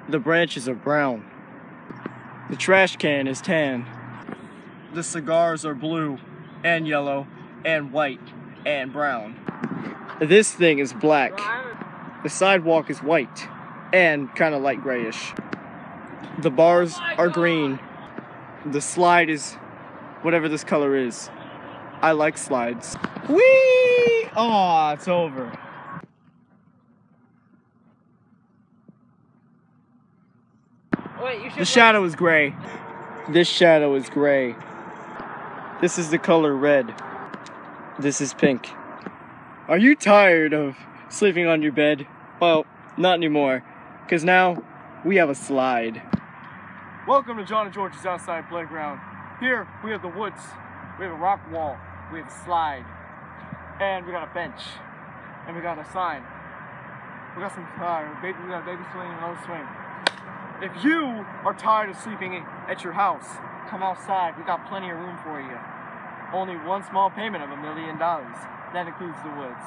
The branches are brown. The trash can is tan. The cigars are blue and yellow and white and brown. This thing is black. The sidewalk is white and kind of light grayish. The bars are green. The slide is whatever this color is. I like slides. Whee! Aw, it's over. The shadow is gray. This shadow is gray. This is the color red. This is pink. Are you tired of sleeping on your bed? Well, not anymore, because now we have a slide. Welcome to John and George's Outside Playground. Here we have the woods, we have a rock wall, we have a slide, and we got a bench, and we got a sign. We got some we got a baby swing and another swing. If you are tired of sleeping at your house, come outside. We got plenty of room for you. Only one small payment of $1 million. That includes the woods.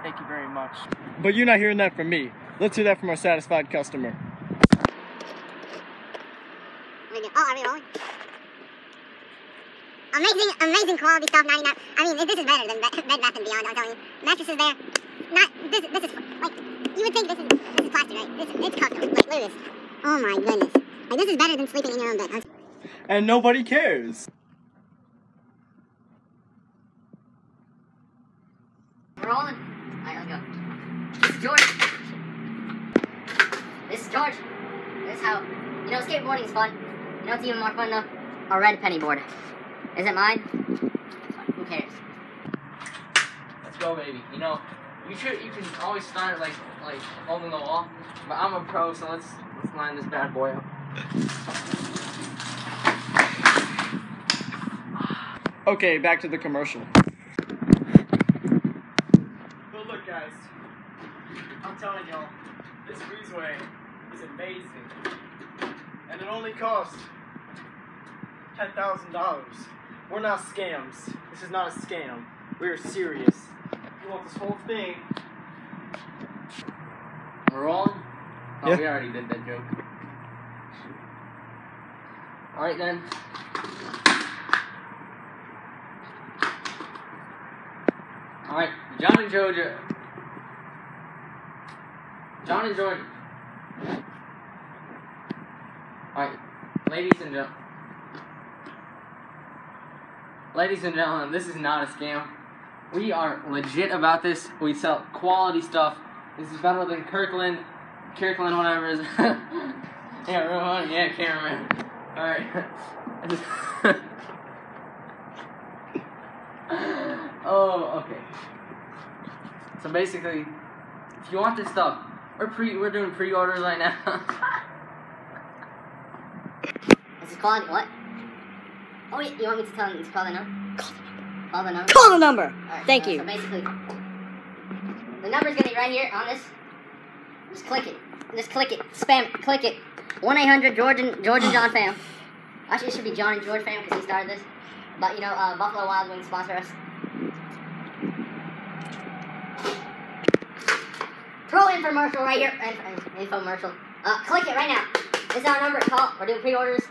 Thank you very much. But you're not hearing that from me. Let's hear that from our satisfied customer. Oh, are we rolling? Amazing quality stuff, 99. I mean, this is better than Bed Bath & Beyond, I'm telling you. Mattresses there. This is, like, you would think this is plastic, right? It's custom. Like, look at this. Oh my goodness. Like, this is better than sleeping in your own bed. And nobody cares. We're rolling. Alright, let's go. This is George. This is George. This is how, you know, skateboarding is fun. You know what's even more fun though? A red penny board. Is it mine? Who cares? Let's go, baby. You know, you can always start like holding the wall, but I'm a pro, so let's line this bad boy up. Okay, back to the commercial. But look, guys, I'm telling y'all, this breezeway is amazing, and it only costs $10,000. We're not scams. This is not a scam. We're serious. You want this whole thing? We're rolling? Oh, Yeah. We already did that joke. Alright then. Alright, John and George. Alright, ladies and gentlemen, this is not a scam. We are legit about this. We sell quality stuff. This is better than Kirkland, whatever it is. Yeah, I can't remember. Alright. Oh, okay. So basically, if you want this stuff, we're doing pre-orders right now. This is quality, what? Oh, you want me to call the number? Call the number? Call the number. Right, Thank you. So basically, the number's gonna be right here on this. Just click it. Just click it. Spam. Click it. 1-800-George and John fam. Actually, it should be John and George fam because he started this. But you know, Buffalo Wild Wings sponsor us. Pro infomercial right here. Infomercial. Click it right now. This is our number. Call. We're doing pre-orders.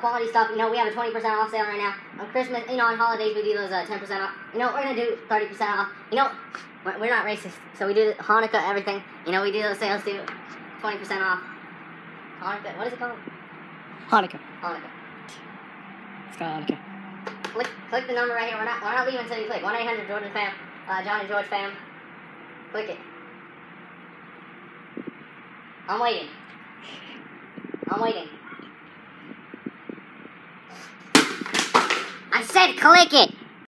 Quality stuff. You know, we have a 20% off sale right now. On Christmas, you know, on holidays we do those 10% off. You know, we're gonna do 30% off. You know, we're not racist, so we do Hanukkah, everything. You know, we do those sales too. 20% off. Hanukkah. What is it called? Hanukkah. Hanukkah. It's called Hanukkah. Click the number right here. We're not leaving until you click. 1-800-George and fam. John and George fam. Click it. I'm waiting. I said click it!